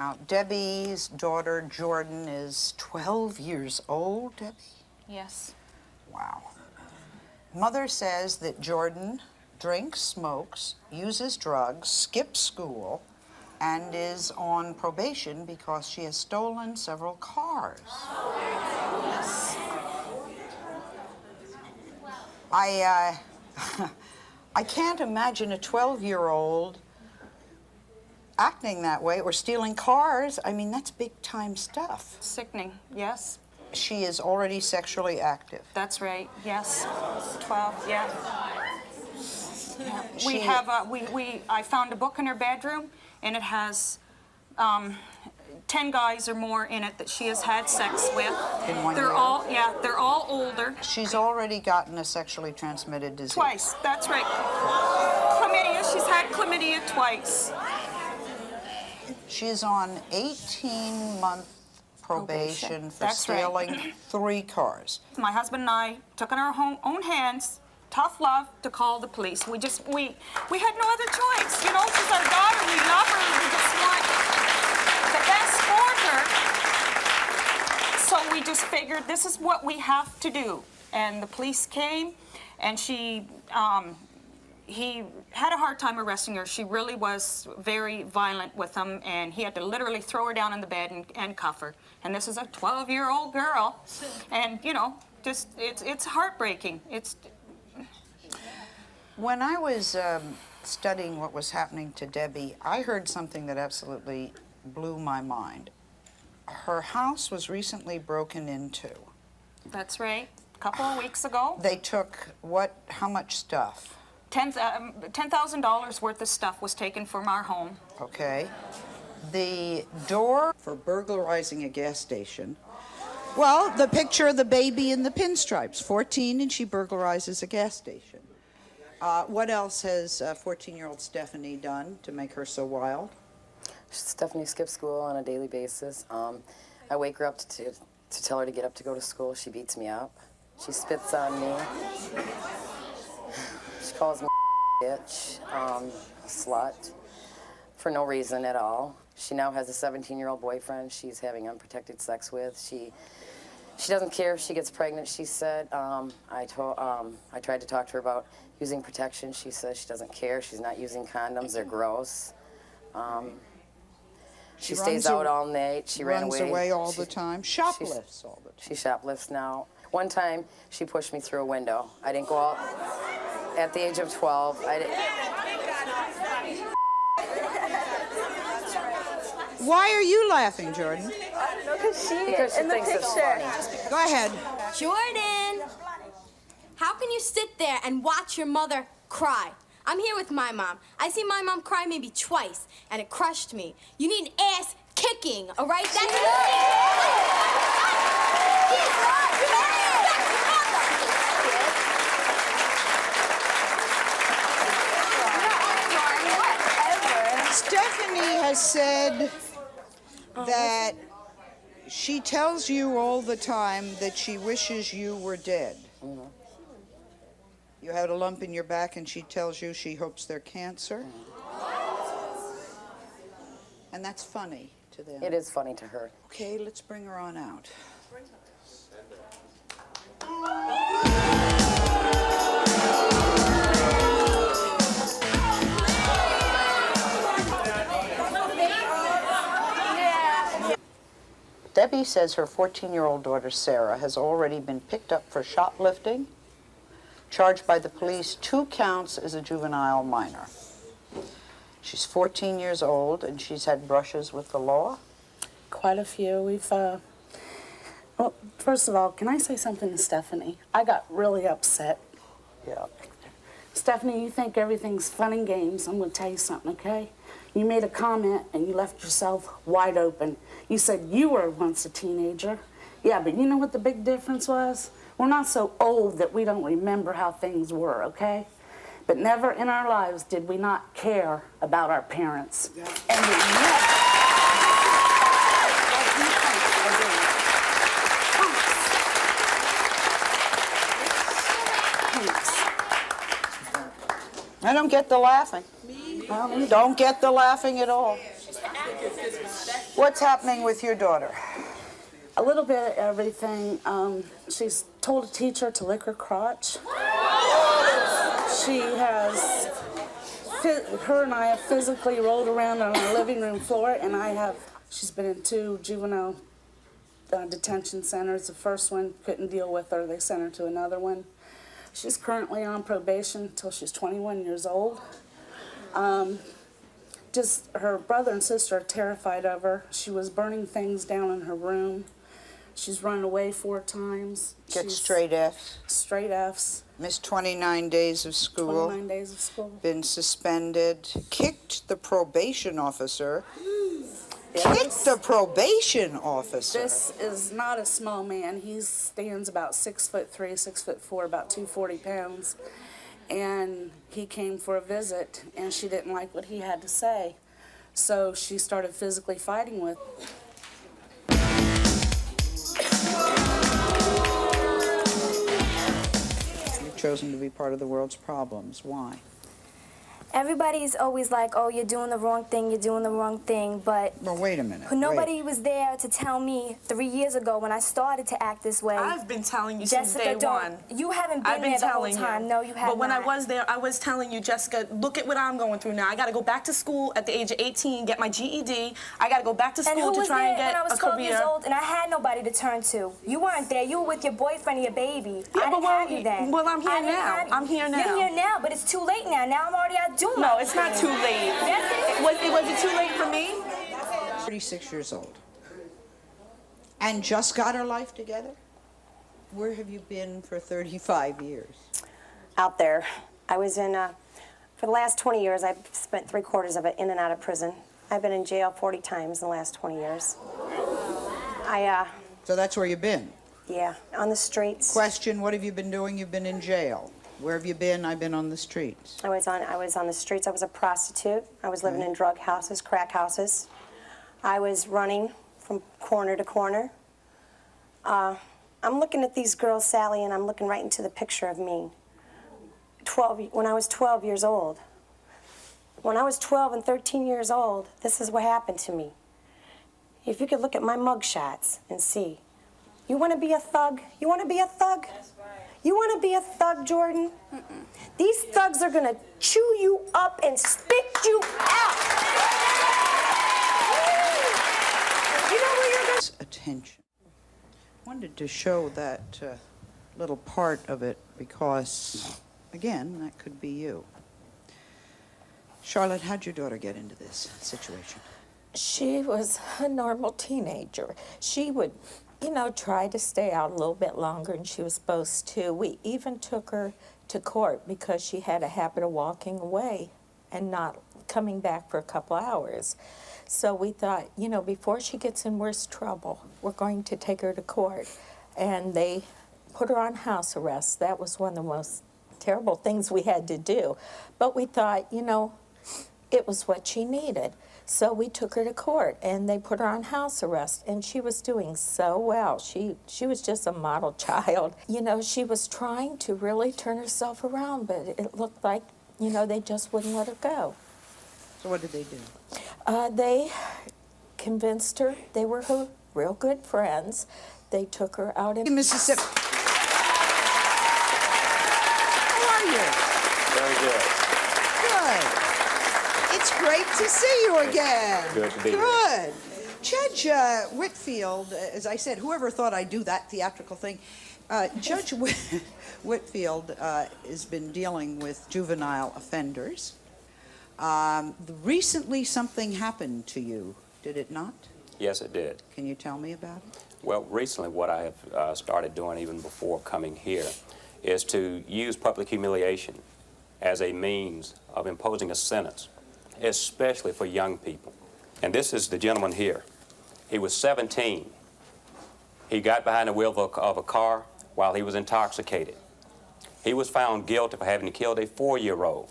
Now, Debbie's daughter, Jordan, is 12 years old, Debbie? Yes. Wow. Mother says that Jordan drinks, smokes, uses drugs, skips school, and is on probation because she has stolen several cars. Yes. I can't imagine a 12-year-old acting that way or stealing cars. I mean, that's big-time stuff. Sickening, yes. She is already sexually active. That's right, yes. 12, yeah. She- I found a book in her bedroom, and it has 10 guys or more in it that she has had sex with. In 1 They're year? they're all older. She's already gotten a sexually transmitted disease. Twice, that's right. Chlamydia, she's had chlamydia twice. She's on 18-month probation for That's right. stealing 3 cars. My husband and I took in our own hands, tough love, to call the police. We had no other choice. You know, she's our daughter, we love her, we just want the best for her. So we just figured this is what we have to do. And the police came, and he had a hard time arresting her. She really was very violent with him, and he had to literally throw her down in the bed and cuff her. And this is a 12-year-old girl. And, you know, just, it's heartbreaking. When I was studying what was happening to Debbie, I heard something that absolutely blew my mind. Her house was recently broken into. That's right. A couple of weeks ago. They took how much stuff? $10,000 worth of stuff was taken from our home. Okay. The door for burglarizing a gas station. Well, the picture of the baby in the pinstripes, 14, and she burglarizes a gas station. What else has 14-year-old Stephanie done to make her so wild? Stephanie skips school on a daily basis. I wake her up to tell her to get up to go to school. She beats me up. She spits on me. She calls me a bitch, slut, for no reason at all. She now has a 17-year-old boyfriend she's having unprotected sex with. She doesn't care if she gets pregnant, she said. I tried to talk to her about using protection. She says she doesn't care. She's not using condoms. They're gross. She stays out all night. She ran away. Runs away all the time. Shoplifts all the time. She shoplifts now. One time, she pushed me through a window. I didn't go out at the age of 12. Why are you laughing, Jordan? Because she thinks it's funny. Go ahead. Jordan! How can you sit there and watch your mother cry? I'm here with my mom. I see my mom cry maybe twice, and it crushed me. You need ass kicking, all right? That's Stephanie has said that she tells you all the time that she wishes you were dead. Mm-hmm. You had a lump in your back and she tells you she hopes they're cancer. And that's funny to them. It is funny to her. Okay, let's bring her on out. Debbie says her 14-year-old daughter, Sarah, has already been picked up for shoplifting, charged by the police 2 counts as a juvenile minor. She's 14 years old, and she's had brushes with the law? Quite a few. Well, first of all, can I say something to Stephanie? I got really upset. Yeah. Stephanie, you think everything's fun and games. I'm going to tell you something, okay? You made a comment and you left yourself wide open. You said you were once a teenager. Yeah, but you know what the big difference was? We're not so old that we don't remember how things were, okay? But never in our lives did we not care about our parents. Yeah. And we never... I don't get the laughing. Don't get the laughing at all. What's happening with your daughter? A little bit of everything. She's told a teacher to lick her crotch. She has, her and I have physically rolled around on our living room floor, and she's been in 2 juvenile detention centers. The first one couldn't deal with her. They sent her to another one. She's currently on probation until she's 21 years old. Just her brother and sister are terrified of her. She was burning things down in her room. She's run away 4 times. Get straight F's. Straight F's. Missed 29 days of school. 29 days of school. Been suspended. Kicked the probation officer. Yeah, Kicked the probation officer. This is not a small man. He stands about 6'3", 6'4", about 240 pounds. And he came for a visit, and she didn't like what he had to say. So she started physically fighting with him. You've chosen to be part of the world's problems. Why? Everybody's always like, oh, you're doing the wrong thing, you're doing the wrong thing, but Well, wait a minute. nobody was there to tell me 3 years ago when I started to act this way. I've been telling you since Jessica, day don't. one. You haven't been I've been there the whole telling time. you. No, you haven't. But when I was there, I was telling you, Jessica, look at what I'm going through now. I got to go back to school at the age of 18, get my GED. I got to go back to And who school to was try there and get when I was a 12 career. years old and I had nobody to turn to? You weren't there. You were with your boyfriend and your baby. Yeah, I but didn't have you then. well, I'm here I didn't now. have you. I'm here now. You're here now, but it's too late now. Now I'm already out doing No, my it's not thing. too late. Yes, it is. Was it too late for me? 36 years old. And just got her life together? Where have you been for 35 years? Out there. I was in, for the last 20 years, I've spent 3/4 of it in and out of prison. I've been in jail 40 times in the last 20 years. So that's where you've been. Yeah, on the streets. Question, what have you been doing? You've been in jail. Where have you been? I've been on the streets. I was on the streets. I was a prostitute. I was living in drug houses, crack houses. I was running from corner to corner. I'm looking at these girls, Sally, and I'm looking right into the picture of me. When I was 12 years old. When I was 12 and 13 years old, this is what happened to me. If you could look at my mug shots and see. You want to be a thug? You want to be a thug? That's right. You want to be a thug, Jordan? These thugs are going to chew you up and spit you out. You know where you're going to... Attention. Wanted to show that little part of it because, again, that could be you. Charlotte, how'd your daughter get into this situation? She was a normal teenager. She would, try to stay out a little bit longer than she was supposed to. We even took her to court because she had a habit of walking away and not coming back for a couple hours. So we thought, before she gets in worse trouble, we're going to take her to court. And they put her on house arrest. That was one of the most terrible things we had to do. But we thought, it was what she needed. So we took her to court, and they put her on house arrest, and she was doing so well. She was just a model child. She was trying to really turn herself around, but it looked like, they just wouldn't let her go. So what did they do? They convinced her. They were her real good friends. They took her out in Mississippi. How are you? Very good. Good. It's great to see you again. Good to be here. Good. Judge Whitfield, as I said, whoever thought I'd do that theatrical thing, Judge Whitfield has been dealing with juvenile offenders. Recently something happened to you, did it not? Yes, it did. Can you tell me about it? Well, recently what I have started doing even before coming here is to use public humiliation as a means of imposing a sentence, especially for young people. And this is the gentleman here. He was 17. He got behind the wheel of a car while he was intoxicated. He was found guilty for having killed a 4-year-old.